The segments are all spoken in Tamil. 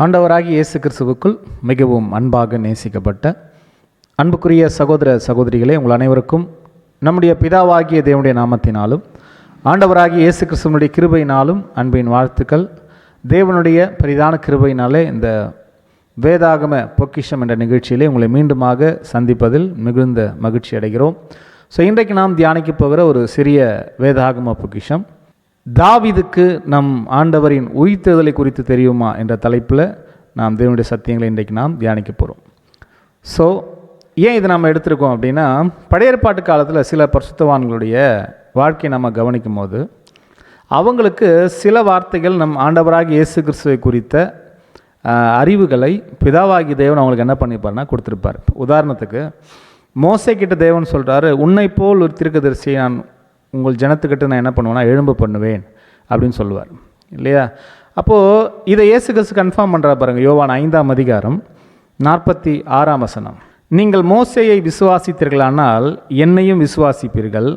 ஆண்டவராகிய இயேசு கிறிஸ்துவுக்குள் மிகவும் அன்பாக நேசிக்கப்பட்ட அன்புக்குரிய சகோதர சகோதரிகளே, உங்கள் அனைவருக்கும் நம்முடைய பிதாவாகிய தேவனுடைய நாமத்தினாலும் ஆண்டவராகிய இயேசு கிறிஸ்துவனுடைய கிருபையினாலும் அன்பின் வாழ்த்துக்கள். தேவனுடைய பரிதான கிருபையினாலே இந்த வேதாகம பொக்கிஷம் என்ற நிகழ்ச்சியிலே உங்களை மீண்டுமாக சந்திப்பதில் மிகுந்த மகிழ்ச்சி அடைகிறோம். இன்றைக்கு நாம் தியானிக்க போகிற ஒரு சிறிய வேதாகம பொக்கிஷம், தாவீதுக்கு நம் ஆண்டவரின் உயிர்த்தெழுதலை குறித்து தெரியுமா என்ற தலைப்பில் நாம் தேவனுடைய சத்தியங்களை இன்றைக்கு நாம் தியானிக்க போகிறோம். ஏன் இதை நம்ம எடுத்திருக்கோம் அப்படின்னா, பழைய ஏற்பாட்டு காலத்தில் சில பரிசுத்தவான்களுடைய வாழ்க்கையை நம்ம கவனிக்கும் போது அவங்களுக்கு சில வார்த்தைகள் நம் ஆண்டவராகிய இயேசு கிறிஸ்துவை குறித்த அறிவுகளை பிதாவாகிய தேவன் அவங்களுக்கு என்ன பண்ணிப்பார்னா கொடுத்துருப்பார். உதாரணத்துக்கு மோசே கிட்ட தேவன் சொல்கிறாரு, உன்னை போல் ஒரு தீர்க்கதரிசியை நான் உங்கள் ஜனத்துக்கிட்ட நான் என்ன பண்ணுவேன்னா எழும்ப பண்ணுவேன் அப்படின்னு சொல்லுவார் இல்லையா. அப்போது இதை இயேசு கிறிஸ்து கன்ஃபார்ம் பண்ணுறா பாருங்கள். யோவான் 5ஆம் அதிகாரம் 46ஆம் வசனம், நீங்கள் மோசேயை விசுவாசித்தீர்களானால் என்னையும் விசுவாசிப்பீர்கள்,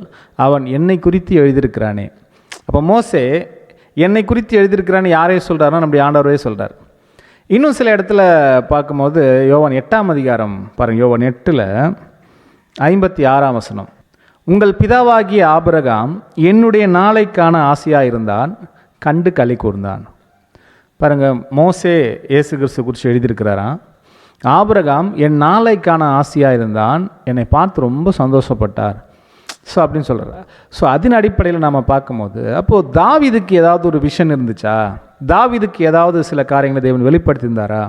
அவன் என்னை குறித்து எழுதியிருக்கிறானே. அப்போ மோசே என்னை குறித்து எழுதியிருக்கிறான்னு யாரையும் சொல்கிறாருன்னா நம்முடைய ஆண்டவரே சொல்கிறார். இன்னும் சில இடத்துல பார்க்கும்போது யோவான் 8ஆம் அதிகாரம் பாருங்கள், யோவான் 8ல் 56ஆம் வசனம், உங்கள் பிதாவாகிய ஆபிரகாம் என்னுடைய நாளைக்கான ஆசையாக இருந்தான், கண்டு களி கூர்ந்தான். பாருங்கள், மோசே இயேசு கிறிஸ்து குறித்து எழுதியிருக்கிறாராம். ஆபிரகாம் என் நாளைக்கான ஆசையாக இருந்தான், என்னை பார்த்து ரொம்ப சந்தோஷப்பட்டார் அப்படின்னு சொல்கிறார். அதன் அடிப்படையில் நாம் பார்க்கும்போது அப்போது தாவீதுக்கு ஏதாவது ஒரு விஷன் இருந்துச்சா? தாவீதுக்கு ஏதாவது சில காரியங்களை தேவன் வெளிப்படுத்தியிருந்தாரா?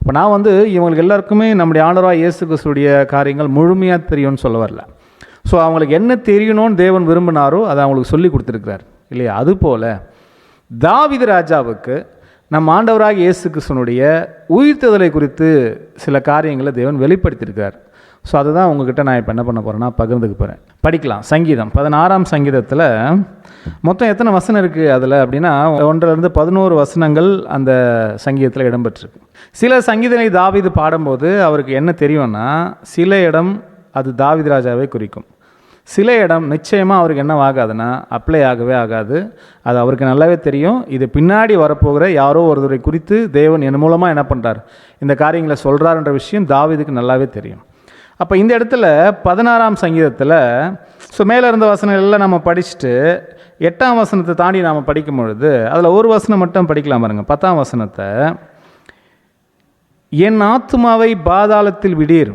இப்போ நான் இவங்களுக்கு எல்லாருக்குமே நம்முடைய ஆண்டவராகிய இயேசு கிறிஸ்துடைய காரியங்கள் முழுமையாக தெரியும்னு சொல்ல வரல. அவங்களுக்கு என்ன தெரியணும்னு தேவன் விரும்பினாரோ அதை அவங்களுக்கு சொல்லி கொடுத்துருக்கிறார் இல்லையா. அதுபோல் தாவீது ராஜாவுக்கு நம் ஆண்டவராகிய இயேசு கிறிஸ்துவனுடைய உயிர்த்தெழுதலை குறித்து சில காரியங்களை தேவன் வெளிப்படுத்தியிருக்கிறார். அதுதான் உங்ககிட்ட நான் இப்போ என்ன பண்ண போகிறேன்னா பகிர்ந்துக்க போகிறேன். படிக்கலாம். சங்கீதம் 16ஆம் சங்கீதத்தில் மொத்தம் எத்தனை வசனம் இருக்குது அதில் அப்படின்னா 1லேருந்து 11 வசனங்கள் அந்த சங்கீதத்தில் இடம்பெற்றிருக்கு. சில சங்கீதங்களை தாவீது பாடும்போது அவருக்கு என்ன தெரியும்னா, சில இடம் அது தாவீது ராஜாவை குறிக்கும், சில இடம் நிச்சயமாக அவருக்கு என்ன ஆகாதுன்னா அப்ளை ஆகவே ஆகாது. அது அவருக்கு நல்லாவே தெரியும். இது பின்னாடி வரப்போகிற யாரோ ஒருவரை குறித்து தேவன் என் மூலமாக என்ன பண்ணுறார், இந்த காரியங்களை சொல்கிறாருன்ற விஷயம் தாவீதுக்கு நல்லாவே தெரியும். அப்போ இந்த இடத்துல 16ஆம் சங்கீதத்தில் மேலே இருந்த வசனங்கள் எல்லாம் நம்ம படிச்சுட்டு 8ஆம் வசனத்தை தாண்டி நாம் படிக்கும் பொழுது அதில் ஒரு வசனம் மட்டும் படிக்கலாம் பாருங்க. 10ஆம் வசனத்தை, என் ஆத்துமாவை பாதாளத்தில் விடீர்,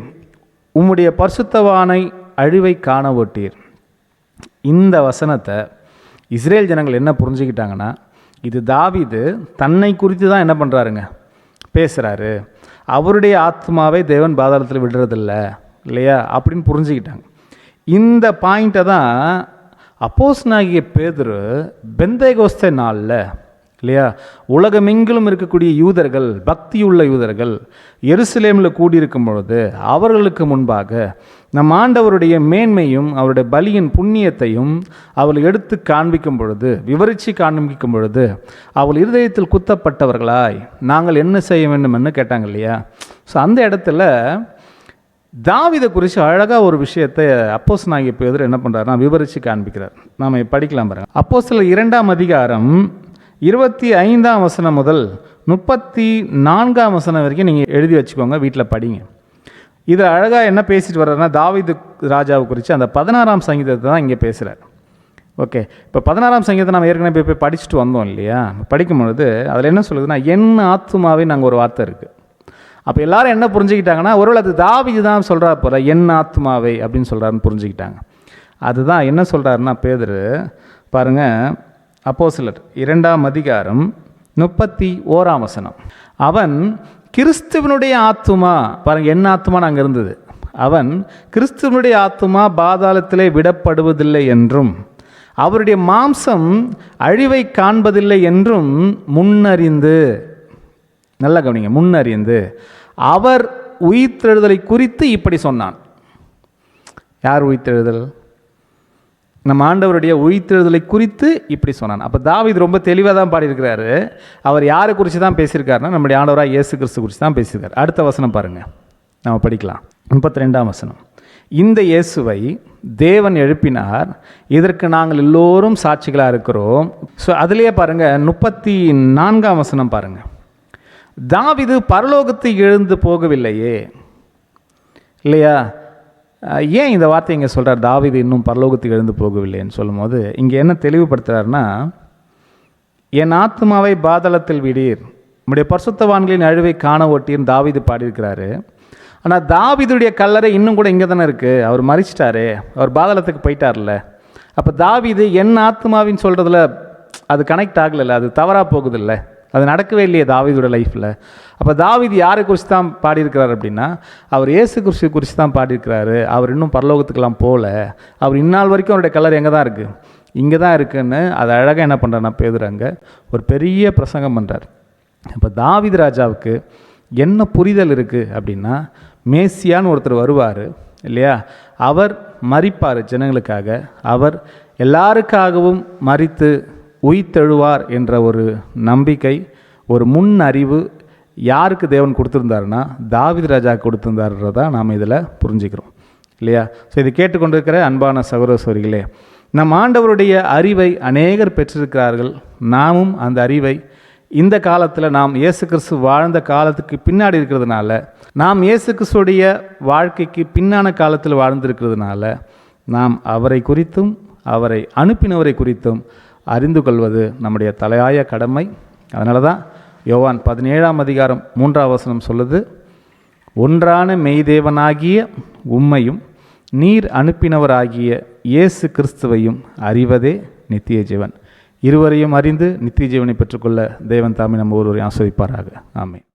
உம்முடைய பரிசுத்தவானை அழிவை காண ஓட்டீர். இந்த வசனத்தை இஸ்ரேல் ஜனங்கள் என்ன புரிஞ்சுக்கிட்டாங்கன்னா, இது தாவீது தன்னை குறித்து தான் என்ன பண்ணுறாருங்க பேசுகிறாரு, அவருடைய ஆத்மாவை தேவன் பாதாளத்தில் விடுறதில்ல இல்லையா அப்படின்னு புரிஞ்சுக்கிட்டாங்க. இந்த பாயிண்ட்டை தான் அப்போஸ்தலனாகிய பேதுரு பெந்தேகோஸ்தே நாளில் இல்லையா, உலகமெங்கிலும் இருக்கக்கூடிய யூதர்கள், பக்தியுள்ள யூதர்கள் எருசலேமில் கூடியிருக்கும் பொழுது அவர்களுக்கு முன்பாக நம் ஆண்டவருடைய மேன்மையும் அவருடைய பலியின் புண்ணியத்தையும் அவள் எடுத்து காண்பிக்கும் பொழுது, விவரித்து காண்பிக்கும் பொழுது அவள் இருதயத்தில் குத்தப்பட்டவர்களாய் நாங்கள் என்ன செய்ய வேண்டும் என்று கேட்டாங்க இல்லையா. அந்த இடத்துல தாவீதை குறித்து அழகாக ஒரு விஷயத்தை அப்போஸ்தலனாகிய பேதுரு என்ன பண்ணுறாருன்னா விவரித்து காண்பிக்கிறார். நாம் படிக்கலாம் பாருங்க. அப்போஸ்தலர் 2ஆம் அதிகாரம் 25ஆம் வசனம் முதல் 34ஆம் வசனம் வரைக்கும் நீங்கள் எழுதி வச்சுக்கோங்க, வீட்டில் படிங்க. இதில் அழகாக என்ன பேசிட்டு வர்றாருன்னா, தாவீது ராஜாவை குறித்து அந்த 16ஆம் சங்கீதத்தை தான் இங்கே பேசுகிறார். ஓகே, இப்போ 16ஆம் சங்கீதத்தை நம்ம ஏற்கனவே போய் படிச்சுட்டு வந்தோம் இல்லையா. படிக்கும் பொழுது அதில் என்ன சொல்லுதுன்னா, என் ஆத்துமாவே நாங்கள் ஒரு வார்த்தை இருக்குது. அப்போ எல்லாரும் என்ன புரிஞ்சுக்கிட்டாங்கன்னா, ஒருவேளை அது தாவீது தான் சொல்கிறா போல, என் ஆத்துமாவை அப்படின்னு சொல்கிறாருன்னு புரிஞ்சுக்கிட்டாங்க. அதுதான் என்ன சொல்கிறாருன்னா பேதுரு பாருங்கள், அப்போஸ்தலர் 2ஆம் அதிகாரம் 31ஆம் வசனம், அவன் கிறிஸ்துவனுடைய ஆத்துமா, பாருங்கள் என் ஆத்துமா அங்கே இருந்தது, அவன் கிறிஸ்துவனுடைய ஆத்துமா பாதாளத்திலே விடப்படுவதில்லை என்றும் அவருடைய மாம்சம் அழிவை காண்பதில்லை என்றும் முன்னறிந்து, நல்ல கவனிங்க, முன்னறிந்து அவர் உயிர்த்தெழுதலை குறித்து இப்படி சொன்னான். யார் உயிர்த்தெழுதல்? நம்ம ஆண்டவருடைய உயிர்த்தெழுதலை குறித்து இப்படி சொன்னான். அப்போ தாவீது ரொம்ப தெளிவாக தான் பாடியிருக்கிறாரு. அவர் யாரை குறித்து தான் பேசியிருக்காருன்னா நம்முடைய ஆண்டவராக இயேசு கிறிஸ்து குறித்து தான் பேசியிருக்காரு. அடுத்த வசனம் பாருங்கள், நம்ம படிக்கலாம். 32ஆம் வசனம், இந்த இயேசுவை தேவன் எழுப்பினார், இதற்கு நாங்கள் எல்லோரும் சாட்சிகளாக இருக்கிறோம். அதுலேயே பாருங்கள் 34ஆம் வசனம் பாருங்கள், தாவீது பரலோகத்துக்கு எழுந்து போகவில்லையே இல்லையா? ஏன் இந்த வார்த்தை இங்கே சொல்கிறார், தாவீது இன்னும் பரலோகத்துக்கு எழுந்து போகவில்லைன்னு சொல்லும்போது இங்கே என்ன தெளிவுபடுத்துகிறாருன்னா, என் ஆத்மாவை பாதாளத்தில் விடீர், நம்முடைய பரிசுத்தவான்களின் அழிவை காண ஓட்டின்னு தாவீது பாடியிருக்கிறாரு. ஆனால் தாவீதுடைய கல்லறை இன்னும் கூட இங்கே தானே இருக்குது. அவர் மரிச்சிட்டாரே, அவர் பாதாளத்துக்கு போயிட்டார்ல. அப்போ தாவீது என் ஆத்மாவின்னு சொல்கிறதுல அது கனெக்ட் ஆகலைல்ல, அது தவறாக போகுதில்ல, அது நடக்கவே இல்லையே தாவீதோட லைஃப்பில். அப்போ தாவீது யாரை குறித்து தான் பாடியிருக்கிறார் அப்படின்னா, அவர் இயேசு கிறிஸ்து குறித்து தான் பாடியிருக்கிறாரு. அவர் இன்னும் பரலோகத்துக்கெல்லாம் போகல, அவர் இந்நாள் வரைக்கும் அவருடைய கல்லறை எங்கே தான் இருக்குது, இங்கே தான் இருக்குதுன்னு அதை அழகாக என்ன பண்ணுறாருன்னா பேதுரு அங்கே ஒரு பெரிய பிரசங்கம் பண்ணுறார். இப்போ தாவீது ராஜாவுக்கு என்ன புரிதல் இருக்குது அப்படின்னா, மேசியான்னு ஒருத்தர் வருவார் இல்லையா, அவர் மரிப்பார் ஜனங்களுக்காக, அவர் எல்லாருக்காகவும் மரித்து உயிர்த்தெழுவார் என்ற ஒரு நம்பிக்கை, ஒரு முன் அறிவு யாருக்கு தேவன் கொடுத்துருந்தாருன்னா தாவீது ராஜா கொடுத்துருந்தாருன்றதான் நாம் இதில் புரிஞ்சுக்கிறோம் இல்லையா? ஸோ இதை கேட்டுக்கொண்டிருக்கிற அன்பான சகோதர சகோதரிகளே, நம் ஆண்டவருடைய அறிவை அநேகர் பெற்றிருக்கிறார்கள். நாமும் அந்த அறிவை இந்த காலத்தில் நாம் இயேசு கிறிஸ்து வாழ்ந்த காலத்துக்கு பின்னாடி இருக்கிறதுனால, நாம் இயேசு கிறிஸ்துடைய வாழ்க்கைக்கு பின்னான காலத்தில் வாழ்ந்திருக்கிறதுனால, நாம் அவரை குறித்தும் அவரை அனுப்பினவரை குறித்தும் அறிந்து கொள்வது நம்முடைய தலையாய கடமை. அதனால தான் யோவான் 17:3 சொல்லுது, ஒன்றான மெய்தேவனாகிய உம்மையும் நீர் அனுப்பினவராகிய இயேசு கிறிஸ்துவையும் அறிவதே நித்திய ஜீவன். இருவரையும் அறிந்து நித்திய ஜீவனை பெற்றுக்கொள்ள தேவன் தாமே நம்ம ஒருவரையும் ஆசீர்வதிப்பாராக. ஆமென்.